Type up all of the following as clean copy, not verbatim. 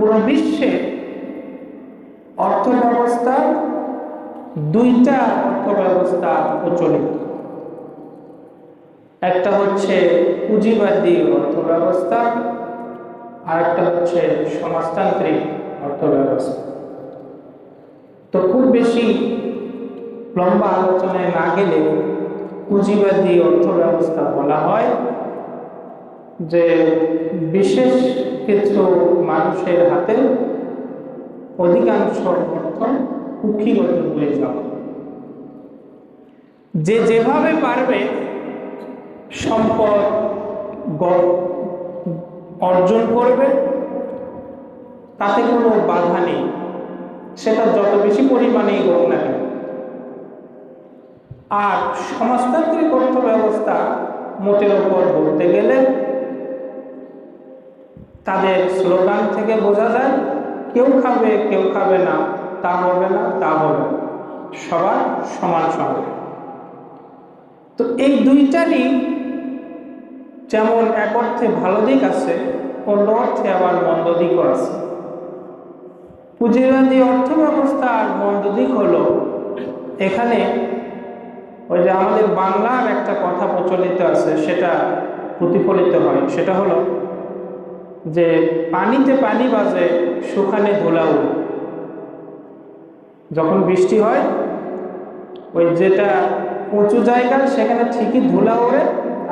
পুরো বিশ্বে অর্থ ব্যবস্থা দুইটা অর্থ ব্যবস্থা প্রচলিত। একটা হচ্ছে পুঁজিবাদী অর্থ ব্যবস্থা, আর একটা হচ্ছে সমাজতান্ত্রিক অর্থ ব্যবস্থা। তো খুব বেশি লম্বা আলোচনায় না গেলে পুঁজিবাদী অর্থ ব্যবস্থা বলা হয় যে বিশেষ কিছু মানুষের হাতে অধিকাংশ অর্থ কুক্ষিগত হয়ে যাওয়া, যে যেভাবে পারবে সম্পদ অর্জন করবে, তাতে কোনো বাধা নেই, সেটা যত বেশি পরিমাণেই হোক না কেন। আর সমাজতান্ত্রিক অর্থ ব্যবস্থা মোটের উপর বলতে গেলে তাদের স্লোগান থেকে বোঝা যায় কেউ খাবে কেউ খাবে না, তা হবে না, তা হবে, সবার সমান সমান। তো এই দুইটারই যেমন এক অর্থে ভালো দিক আছে, অন্য অর্থে আবার মন্দ দিকও আছে। পুঁজিবাদী অর্থ ব্যবস্থার মন্দ দিক হলো, এখানে ওই যে আমাদের বাংলার একটা কথা প্রচলিত আছে, সেটা প্রতিফলিত হয়। সেটা হলো যে পানিতে পানি বাজে, সুখানে ধুলা উড়ে। যখন বৃষ্টি হয়, ওই যেটা উঁচু জায়গা সেখানে ঠিকই ধুলা ওড়ে,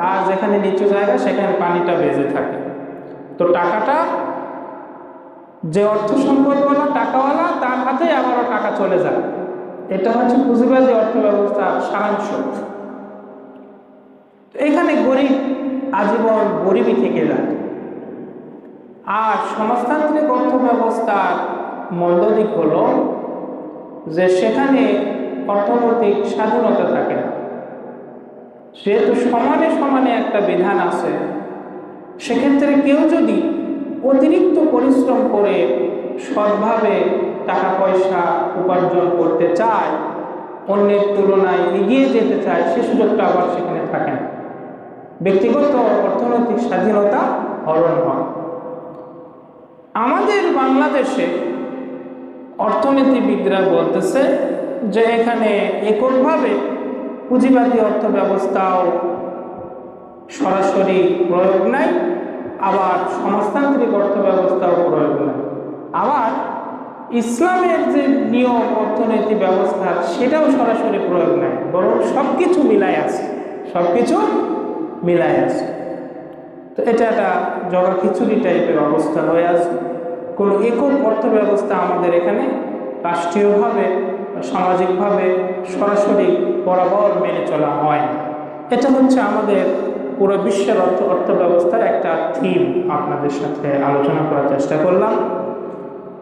আর যেখানে নিচু জায়গা সেখানে পানিটা বেজে থাকে। তো টাকাটা যে অর্থ সম্পদওয়ালা টাকাওয়ালা তার হাতে আবারও টাকা চলে যায়। এটা হচ্ছে পুঁজিবাদী অর্থ ব্যবস্থার সারাংশ। এখানে গরিব আজীবন গরিবই থেকে যায়। আর সমাজতান্ত্রিক অর্থ ব্যবস্থার মন্দ দিক হলো যে সেখানে অর্থনৈতিক স্বাধীনতা থাকে না। যেহেতু সমানে সমানে একটা বিধান আছে, সেক্ষেত্রে কেউ যদি অতিরিক্ত পরিশ্রম করে সৎভাবে টাকা পয়সা উপার্জন করতে চায়, অন্যের তুলনায় এগিয়ে যেতে চায়, সে সুযোগটা আবার সেখানে থাকে না। ব্যক্তিগত অর্থনৈতিক স্বাধীনতা হরণ হয়। আমাদের বাংলাদেশে অর্থনীতিবিদরা বলতেছে যে এখানে এককভাবে পুঁজিবাদী অর্থ ব্যবস্থাও সরাসরি প্রয়োগ নাই, আবার সমাজতান্ত্রিক অর্থ ব্যবস্থাও প্রয়োগ নাই, আবার ইসলামের যে নিয়ম অর্থনৈতিক ব্যবস্থা সেটাও সরাসরি প্রয়োগ নাই, বরং সবকিছু মিলাই আছে, সবকিছু মিলাই আছে। তো এটা একটা জগা খিচুড়ি টাইপের অবস্থা হয়ে আছে। কোনো একক অর্থ ব্যবস্থা আমাদের এখানে রাষ্ট্রীয়ভাবে সামাজিকভাবে সরাসরি বরাবর মেনে চলা হয়। এটা হচ্ছে আমাদের পুরো বিশ্বের অর্থ ব্যবস্থার একটা থিম আপনাদের সাথে আলোচনা করার চেষ্টা করলাম।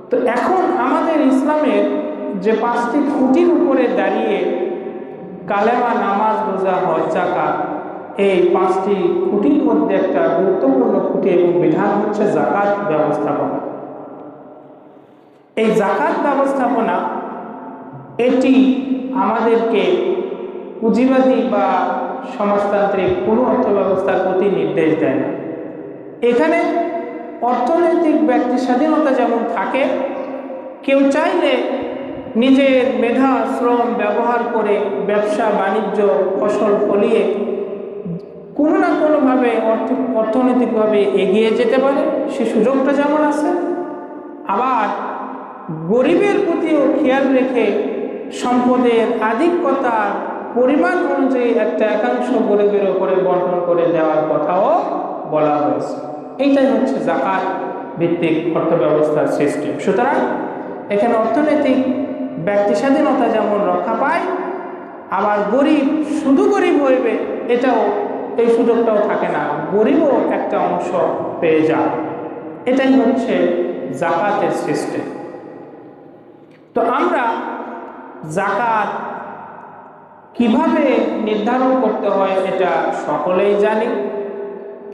তো এখন আমাদের ইসলামের যে 5টি খুঁটির উপরে দাঁড়িয়ে কালেমা, নামাজ, রোজা, হজ, যাকাত, এই 5টি খুঁটির মধ্যে একটা গুরুত্বপূর্ণ খুঁটি এবং বিধান হচ্ছে যাকাত ব্যবস্থাপনা। এই যাকাত ব্যবস্থাপনা এটি আমাদেরকে পুঁজিবাদী বা সমাজতান্ত্রিক কোনো অর্থ ব্যবস্থার প্রতি নির্দেশ দেয় না। এখানে অর্থনৈতিক ব্যক্তি স্বাধীনতা যেমন থাকে, কেউ চাইলে নিজের মেধা শ্রম ব্যবহার করে ব্যবসা বাণিজ্য ফসল ফলিয়ে কোনো না কোনোভাবে অর্থনৈতিকভাবে এগিয়ে যেতে পারে, সে সুযোগটা যেমন আছে। আবার গরিবের প্রতিও খেয়াল রেখে সম্পদের আধিক্যতার পরিমাণ অনুযায়ী একটা একাংশ গরিবের উপরে বন্টন করে দেওয়ার কথাও বলা হয়েছে। এইটাই হচ্ছে যাকাত ভিত্তিক অর্থ ব্যবস্থার সিস্টেম। সুতরাং এখানে অর্থনৈতিক ব্যক্তি স্বাধীনতা যেমন রক্ষা পায়, আবার গরিব শুধু গরিব হইবে এটাও, এই সুযোগটাও থাকে না, গরিবও একটা অংশ পেয়ে যায়। এটাই হচ্ছে যাকাতের সিস্টেম। তো আমরা যাকাত কিভাবে নির্ধারণ করতে হয় এটা সকলেই জানি।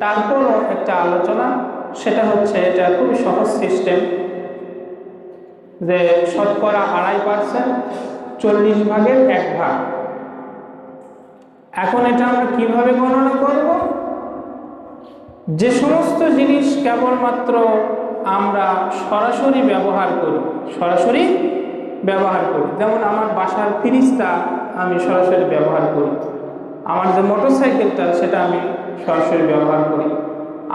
তারপরও একটা আলোচনা, সেটা হচ্ছে এটা খুবই সহজ সিস্টেম, যে শতকরা 2.5%, 40 ভাগের 1 ভাগ। এখন এটা আমরা কিভাবে গণনা করব? যে সমস্ত জিনিস কেবলমাত্র আমরা সরাসরি ব্যবহার করি, যেমন আমার বাসার ফ্রিজটা আমি সরাসরি ব্যবহার করি, আমার যে মোটরসাইকেলটা সেটা আমি সরাসরি ব্যবহার করি,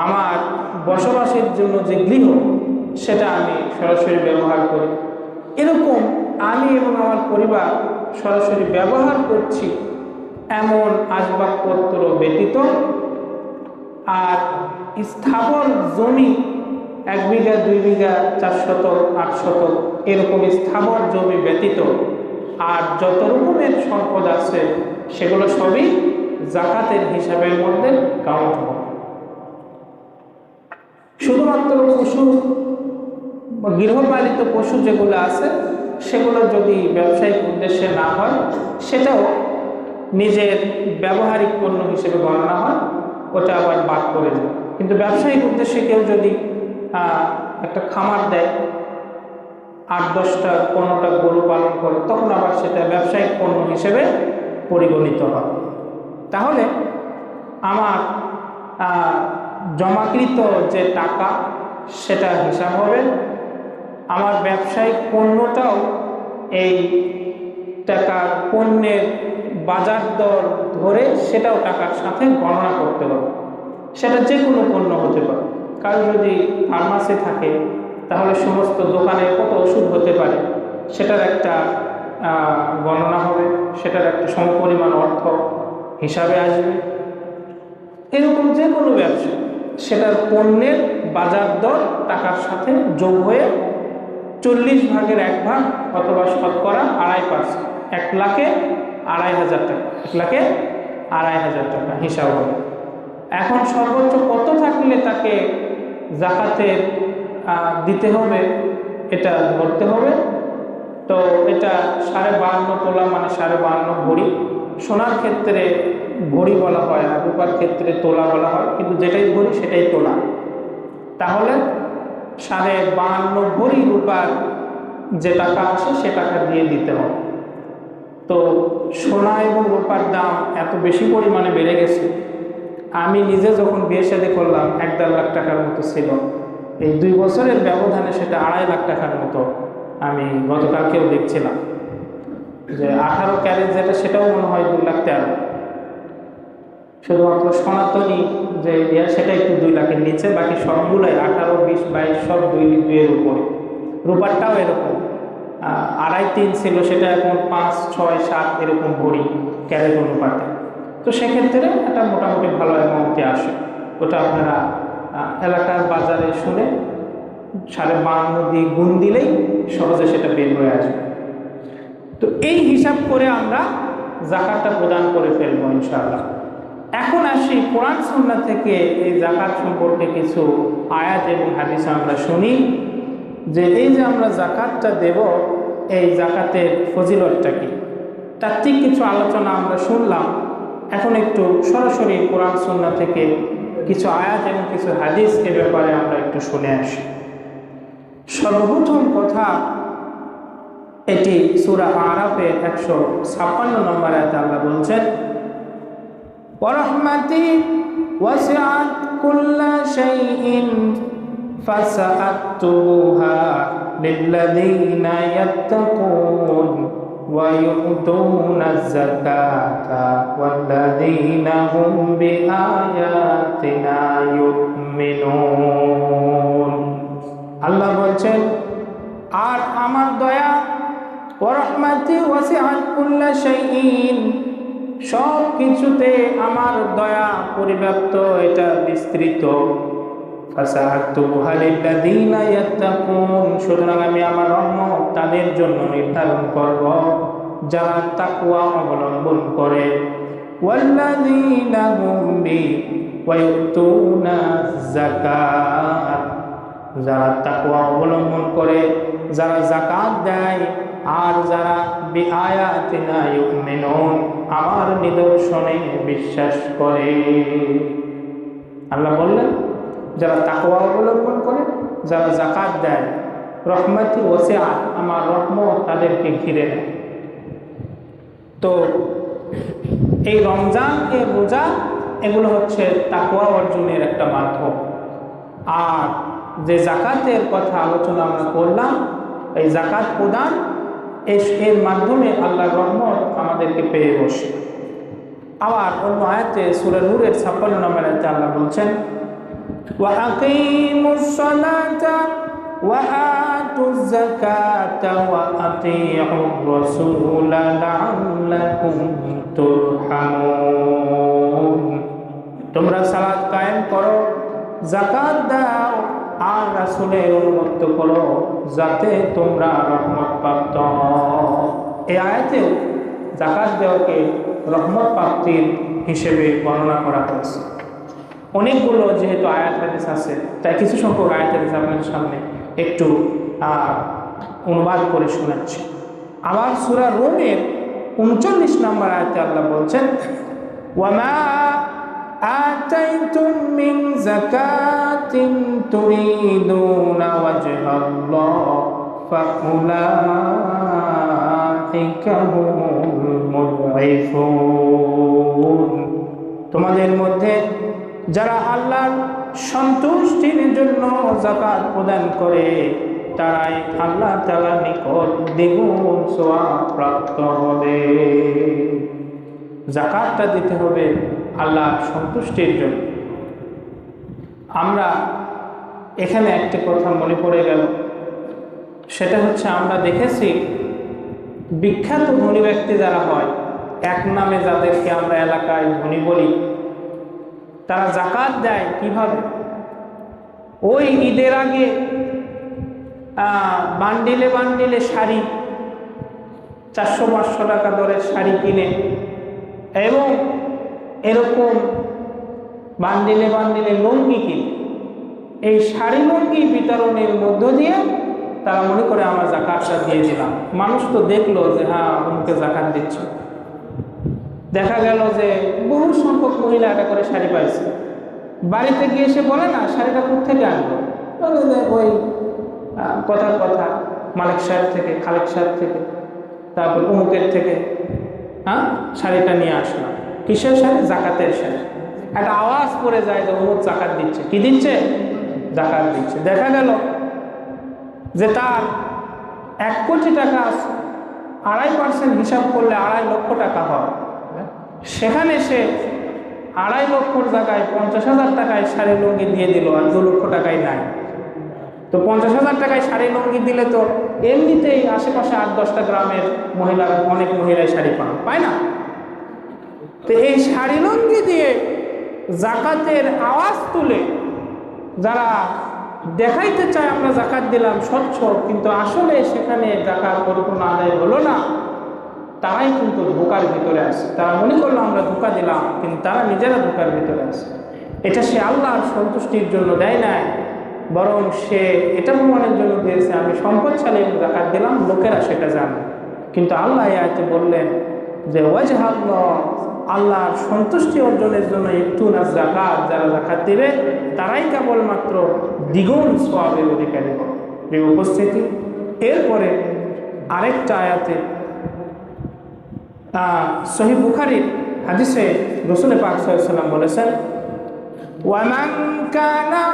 আমার বসবাসের জন্য যে গৃহ সেটা আমি সরাসরি ব্যবহার করি। এরকম আমি এবং আমার পরিবার সরাসরি ব্যবহার করছি এমন আসবাবপত্র ব্যতীত আর স্থাবর জমি 1 বিঘা 2 বিঘা 4 শতক 8 শতক এরকম স্থাবর জমি ব্যতীত আর যত রকমের সম্পদ আছে সেগুলো সবই যাকাতের হিসাবের মধ্যে কাউন্ট হবে। শুধুমাত্র পশু, গৃহপালিত পশু যেগুলো আছে সেগুলো যদি ব্যবসায়িক উদ্দেশ্যে না হয় সেটাও নিজের ব্যবহারিক পণ্য হিসেবে গণনা হয়, ওটা আবার বাদ করে যায়। কিন্তু ব্যবসায়িক উদ্দেশ্যে কেউ যদি একটা খামার দেয়, 8-10টা 15টা গরু পালন করে, তখন আবার সেটা ব্যবসায়িক পণ্য হিসেবে পরিগণিত হয়। তাহলে আমার জমাকৃত যে টাকা সেটা হিসাব হবে, আমার ব্যবসায়িক পণ্যটাও এই টাকার পণ্যের বাজার দর ধরে সেটাও টাকার সাথে গণনা করতে হবে। সেটা যে কোনো পণ্য হতে পারে। কারো যদি ফার্মাসি থাকে তাহলে সমস্ত দোকানে কত ওষুধ হতে পারে সেটার একটা গণনা হবে, সেটার একটা সমপরিমাণ অর্থ হিসাবে আসবে। এরকম যে কোনো ব্যবসা সেটার পণ্যের বাজার দর টাকার সাথে যোগ হয়ে 40 ভাগের 1 ভাগ অথবা শতকরা 2.5%, 1 লাখে 2,500 টাকা, 1 লাখে 2,500 টাকা হিসাব হবে। এখন সর্বোচ্চ কত থাকলে তাকে যাকাতের দিতে হবে এটা ধরতে হবে। তো এটা 52.5 তোলা মানে 52.5 ভরি। সোনার ক্ষেত্রে ভরি বলা হয় আর রূপার ক্ষেত্রে তোলা বলা হয়, কিন্তু যেটাই ভরি সেটাই তোলা। তাহলে 52.5 ভরি রূপার যে টাকা আসে সে টাকা দিয়ে দিতে হবে। তো সোনা এবং রূপার দাম এত বেশি পরিমাণে বেড়ে গেছে, আমি নিজে যখন বিয়ে শাদী করলাম 1-1.5 লাখ টাকার মতো ছিল, এই 2 বছরের ব্যবধানে সেটা 2.5 লাখ টাকার মতো আমি গতকালকেও দেখছিলাম যে 18 ক্যারেট যেটা সেটাও মনে হয় 2,13,000। শুধুমাত্র সনাতনী যে সেটা একটু 2 লাখের নিচে, বাকি সবগুলোই 18, 20, 22 সব 2-2 উপরে। রূপারটাও এরকম 2.5-3 ছিল, সেটা এখন 5, 6, 7 এরকম ভরি ক্যারেট অনুপাতে। তো সেক্ষেত্রে একটা মোটামুটি ভালো অ্যামাউন্টে আসে। ওটা আপনারা এলাকার বাজারে শুনে 52.5 দিয়ে গুণ দিলেই সহজে সেটা বের হয়ে আসবে। তো এই হিসাব করে আমরা যাকাতটা প্রদান করে ফেলবো ইনশাআল্লাহ। এখন আসি কোরআন সুন্নাহ থেকে এই যাকাত সম্পর্কে কিছু আয়াত এবং হাদিস আমরা শুনি যে এই যে আমরা যাকাতটা দেব, এই যাকাতের ফজিলতটা কি, তাত্ত্বিক কিছু আলোচনা আমরা শুনলাম। এখন একটু সরাসরি কোরআন সুন্নাহ থেকে কিছু আয়াত এবং কিছু হাদিস এর ব্যাপারে আমরা একটু শুনে আসি। সর্বপ্রথম কথা, এটি সূরা আরাফের 156 নম্বর আয়াতে আল্লাহ বলছেন, ওয়ারহমাতি ওয়াসিআত কুল্লা শাইইন ফাসআতুহা লিল্লাযীনা ইয়াত্তাকুন ওয়া ইউতুনাজ যাকাতা ওয়াল্লাযীনা হুম বিআয়াতিনা ইউমিনুন। আল্লাহ বলছেন, আর আমার দয়া, ওয়ারহমাতি ওয়াসিআত কুল্লা শাইইন, সব কিছুতে আমার দয়া পরিব্যাপ্ত, এটা বিস্তৃত। ফাসআতুহা লিল্লাযীনা ইয়াত্তাকুন, সুতরাং আমি আমার রহমত তাদের জন্য নির্ধারণ করব যারা তাকওয়া অবলম্বন করে। ওয়াল্লাযীনা হুম বি ওয়া ইউতুনাজ যাকাত, যারা তাকওয়া অবলম্বন করে, যারা যাকাত দেয়, আর যারা বিআয়াতিনা ইউমিনুন, আমার নিদর্শনে বিশ্বাস করে। আল্লাহ বললেন যারা তাকওয়া অবলম্বন করে, যারা যাকাত দেয়, রহমতি ওয়াসিআত, আমার রহমত তাদেরকে ঘিরে নেয়। তো এই রমজান, এই রোজা, এগুলো হচ্ছে তাকওয়া অর্জনের একটা মাধ্যম। আর যে জাকাতের কথা আলোচনা আমরা করলাম, এই জাকাত প্রদান এর মাধ্যমে আল্লাহর রহমত আমাদেরকে পেয়ে বসে। আবার অন্য আয়াতে সূরা নূরের 56 নম্বর আয়াতে আল্লাহ বলছেন, ওয়া আকিমুস সালাতা ওয়া আতুজ যাকাতা ওয়া আতিউর রাসূলা লাআল্লাকুম তুরহামুন। তোমরা সালাত কায়েম করো, যাকাত দাও, আর রাসূলের অনুগত্য করো, যাতে তোমরা রহমত প্রাপ্ত হও। এই আয়াতেও যাকাত দেওয়াকে রহমত প্রাপ্তির হিসেবে বর্ণনা করা হয়েছে। অনেকগুলো যেহেতু আয়াত হাদিস আছে, তাই কিছু সংখ্যক আয়াত হাদিস আপনাদের সামনে একটু অনুবাদ করে শোনাচ্ছি। আবার সূরা রুমের 39 নম্বর আয়াতে আল্লাহ বলছেন, ওয়ামা আতাইতুম মিন যাকাতিন তুরিদুনা ওয়াজহাল্লাহ ফাউলাইকা হুমুল মুদঈফুন। তোমাদের মধ্যে যারা আল্লাহর সন্তুষ্টির জন্য যাকাত প্রদান করে, তারাই আল্লাহ তাআলার নিকট দ্বিগুণ সওয়াব প্রাপ্ত হবে। যাকাতটা দিতে হবে আল্লাহর সন্তুষ্টির জন্য। আমরা এখানে একটি কথা মনে পড়ে গেল, সেটা হচ্ছে আমরা দেখেছি বিখ্যাত ধনী ব্যক্তি যারা হয়, এক নামে যাদেরকে আমরা এলাকায় ধনী বলি, তারা যাকাত দেয় কিভাবে? ওই ঈদের আগে বান্ডিলে বান্ডিলে শাড়ি, 400-500 টাকা দরের শাড়ি কিনে, এবং এরকম বান্ডিলে বান্ডিলে লুঙ্গি কিনে, এই শাড়ি লুঙ্গি বিতরণের মধ্য দিয়ে তারা মনে করে আমরা যাকাতটা দিয়ে দিলাম। মানুষ তো দেখলো যে হ্যাঁ অমুকে যাকাত দিচ্ছে। দেখা গেল যে বহু সংখ্যক মহিলা একটা করে শাড়ি পাইছে, বাড়িতে গিয়ে এসে বলে না শাড়িটা কোথেকে আনলো, ওই কথার কথা মালিক সাহেব থেকে, খালেক সাহেব থেকে, তারপর অমুকের থেকে শাড়িটা নিয়ে আসলাম। কিসের শাড়ি? যাকাতের শাড়ি। একটা আওয়াজ পড়ে যায় যে অমুক যাকাত দিচ্ছে। কি দিচ্ছে? যাকাত দিচ্ছে। দেখা গেল যে তার 1 কোটি টাকা আছে, 2.5% হিসাব করলে 2.5 লক্ষ টাকা হয়। সেখানে সে 2.5 লক্ষর জায়গায় 50,000 টাকায় শাড়ি লুঙ্গি দিয়ে দিল, আর 2 লক্ষ টাকায় নাই। তো 50,000 টাকায় শাড়ি লুঙ্গি দিলে তো এমনিতেই আশেপাশে 8-10টা গ্রামের মহিলা, অনেক মহিলাই শাড়ি পায় না। তো এই শাড়ি লুঙ্গি দিয়ে যাকাতের আওয়াজ তুলে যারা দেখাইতে চায় আমরা যাকাত দিলাম স্বচ্ছ, কিন্তু আসলে সেখানে যাকাত পরিপূর্ণ আদায় হলো না, তারাই কিন্তু ধোকার ভিতরে আছে। তারা মনে করলো আমরা ধোকা দিলাম, কিন্তু তারা নিজেরা ধোকার ভিতরে আছে। এটা সে আল্লাহর সন্তুষ্টির জন্য দেয় নাই, বরং সে এটা প্রমাণের জন্য দিয়েছে আমি সম্পদশালী যাকাত দিলাম, লোকেরা সেটা জানে। কিন্তু আল্লাহ এই আয়াতে বললেন যে ওয়াজহাল্লাহ, আল্লাহর সন্তুষ্টি অর্জনের জন্য একটু না যাকাত যারা যাকাত দিবে তারাই কেবলমাত্র দ্বিগুণ সওয়াবের অধিকারী হবে। এই উপস্থিতি এরপরে আরেকটা আয়াতে সহিহ বুখারীর হাদিসে রাসূল পাক সাল্লাল্লাহু আলাইহি ওয়াসাল্লাম বলেছেন, ওয়ামান কানা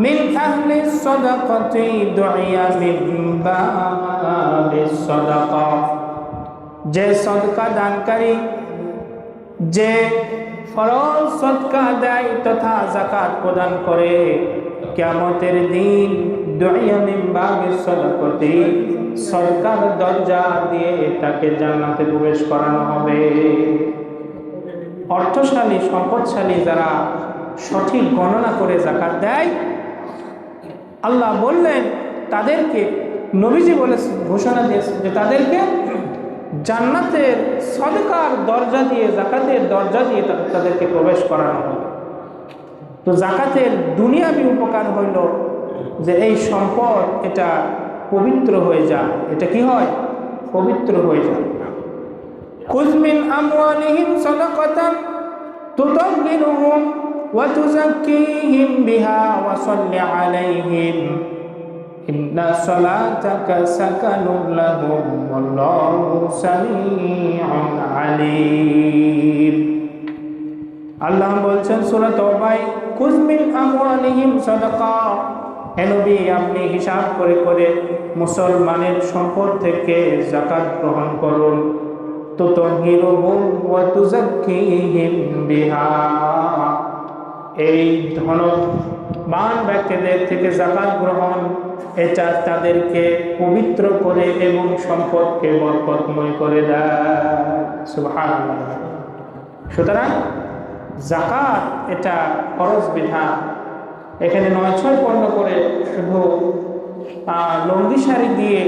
মিন আহলি সাদাকাতি দুইয়া মিন বাবিস সাদাকা। যে সদকা দানকারী, যে ফরজ সদকা দেয় তথা যাকাত প্রদান করে, কিয়ামতের দিন দুইয়া মিন বাবিস সাদাকাতি, সরকার দরজা দিয়ে তাকে জান্নাতে প্রবেশ করানো হবে। অর্থশালী, সম্পদশালী যারা সঠিক গণনা করে যাকাত দেয়, আল্লাহ বললেন তাদেরকে, নবীজি বলেছেন, ঘোষণা দিয়েছেন যে তাদেরকে জান্নাতের সদকার দরজা দিয়ে, যাকাতের দরজা দিয়ে তাদেরকে প্রবেশ করানো হবে। তো যাকাতের দুনিয়াবি উপকার হইল যে এই সম্পদ এটা পবিত্র হয়ে যায়। এটা কি হয়? পবিত্র হয়ে যায়। খুয মিন আমওয়ালিহিম সাদাকাতান তুতাহহিরুহুম ওয়া তুযাক্কিহিম বিহা ওয়া সাল্লি আলাইহিম ইন্না সালাতাকা সাকানুন লাহুম ওয়াল্লাহু সামিউন আলীম। আল্লাহ বলছেন সূরা তাওবায়, খুয মিন আমওয়ালিহিম সাদাকা, হে নবী, আপনি হিসাব করে করে মুসলমানের সম্পদ থেকে যাকাত গ্রহণ করুন। তুতাহহিরুহুম ওয়া তুযাক্কিহিম বিহা, এই ধনবান ব্যক্তিদের থেকে যাকাত গ্রহণ, এটা তাদেরকে পবিত্র করে এবং সম্পদকে বরকতময় করে দেয়। সুবহানাল্লাহ। সুতরাং যাকাত এটা ফরজ বিধান। এখানে ৯-৬ পণ্য করে শুধু লঙ্গি শাড়ি দিয়ে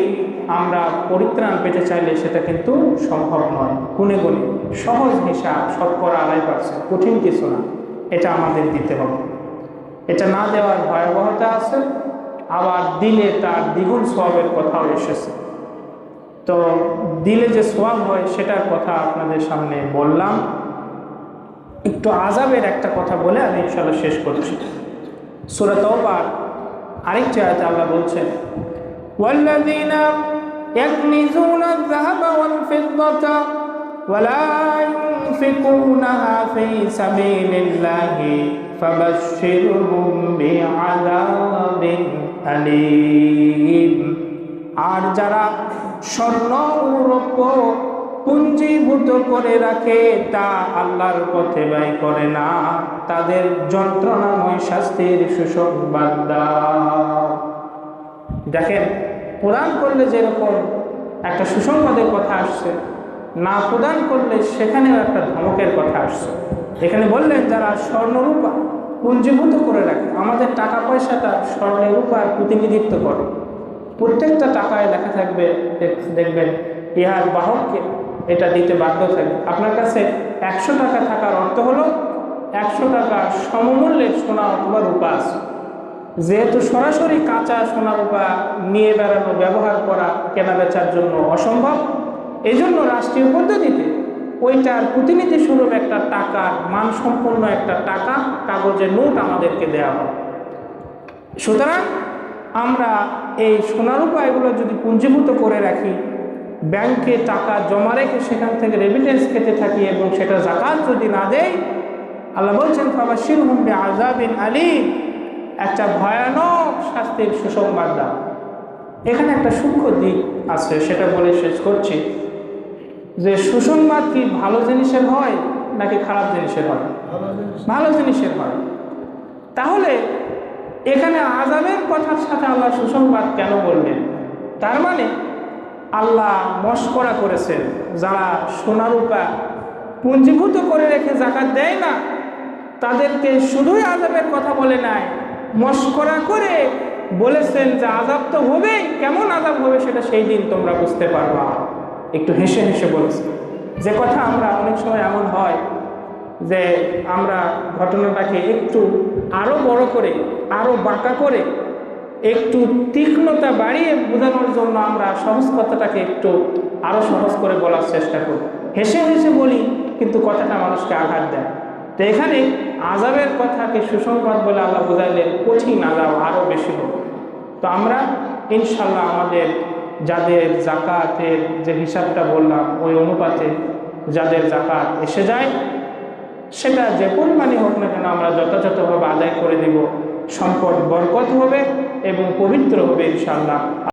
আমরা পরিত্রাণ পেতে চাইলে সেটা কিন্তু সম্ভব নয়। গুণে গুণে সহজ হিসাব, 2.৫%, কঠিন কিছু না, এটা আমাদের দিতে হবে। এটা না দেওয়ার ভয়াবহতা আছে, আবার দিলে তার দ্বিগুণ সওয়াবের কথাও এসেছে। তো দিলে যে সওয়াব হয় সেটার কথা আপনাদের সামনে বললাম। একটু আযাবের একটা কথা বলে আমি ইনশাআল্লাহ শেষ করছি। সূরা তাওবার আরেকটি আয়াতে আল্লাহ বলছেন, ওয়াল্লাযীনা ইয়াকনিজুনা আয-যাহাবা ওয়াল ফিদ্দাতা ওয়া লা ইউনফিকুনাহা ফী সাবিলিল্লাহি ফাবাশশিরহুম বিআযাবিন আলীম। আর যারা স্বর্ণ ও রৌপ্য পুঞ্জীভূত করে রাখে, তা আল্লাহর পথে ব্যয় করে না, তাদের যন্ত্রণাময় শাস্তির সুসংবাদ দাও। দেখেন, প্রদান করলে যেরকম একটা সুসংবাদের কথা আসছে, না প্রদান করলে সেখানেও একটা ধমকের কথা আসছে। এখানে বললেন যারা স্বর্ণরূপা পুঞ্জীভূত করে রাখে, আমাদের টাকা পয়সাটা স্বর্ণরূপার প্রতিনিধিত্ব করে। প্রত্যেকটা টাকায় লেখা থাকবে, দেখবেন ইহার বাহককে এটা দিতে বাধ্য থাকবে। আপনার কাছে 100 টাকা থাকার অর্থ হলো 100 টাকা সমমূল্যের সোনা অথবা রূপা আছে। যেহেতু সরাসরি কাঁচা সোনা রূপা নিয়ে বেড়ানো, ব্যবহার করা কেনা বেচার জন্য অসম্ভব, এই জন্য রাষ্ট্রীয় পদ্ধতিতে ওইটার প্রতিনিধি স্বরূপ একটা টাকার মানসম্পন্ন একটা টাকা, কাগজের নোট আমাদেরকে দেওয়া হয়। সুতরাং আমরা এই সোনারূপা এগুলো যদি পুঞ্জীভূত করে রাখি, ব্যাংকে টাকা জমা রেখে সেখান থেকে রেমিটেন্স খেতে থাকি এবং সেটা যাকাত যদি না দেয়, আল্লাহ বলছেন ফাবাশশিরহুম বিআযাবিন আলীম, একটা ভয়ানক শাস্তির সুসংবাদ দাও। এখানে একটা সূক্ষ্ম দিক আছে, সেটা বলে শেষ করছি, যে সুসংবাদ কি ভালো জিনিসের হয় নাকি খারাপ জিনিসের হয়? ভালো জিনিসের হয়। তাহলে এখানে আযাবের কথার সাথে আল্লাহ সুসংবাদ কেন বললেন? তার মানে আল্লাহ মশকরা করেছেন, যারা সোনারূপা পুঞ্জীভূত করে রেখে যাকাত দেয় না, তাদেরকে শুধুই আযাবের কথা বলে নাই, মশকরা করে বলেছেন যে আযাব তো হবেই, কেমন আযাব হবে সেটা সেই দিন তোমরা বুঝতে পারবা। একটু হেসে হেসে বলেছে, যে কথা আমরা অনেক সময় এমন হয় যে আমরা ঘটনাটাকে একটু আরো বড় করে, আরো বাঁকা করে, একটু তীক্ষ্ণতা বাড়িয়ে বোঝানোর জন্য আমরা সহজ কথাটাকে একটু আরো সহজ করে বলার চেষ্টা করি, হেসে হেসে বলি, কিন্তু কথাটা মানুষকে আঘাত দেয়। তো এখানে আযাবের কথাকে সুসংবাদ বলে আল্লাহ বোঝাইলেন কঠিন আযাব আরো বেশি হবে। তো আমরা ইনশাল্লাহ আমাদের যাদের যাকাতের যে হিসাবটা বললাম ওই অনুপাতে যাদের যাকাত এসে যায়, সেটা যে পরিমাণই হোক না কেন আমরা যথাযথভাবে আদায় করে দেব। সম্পদ বরকত হবে এবং পবিত্র হবে ইনশাআল্লাহ।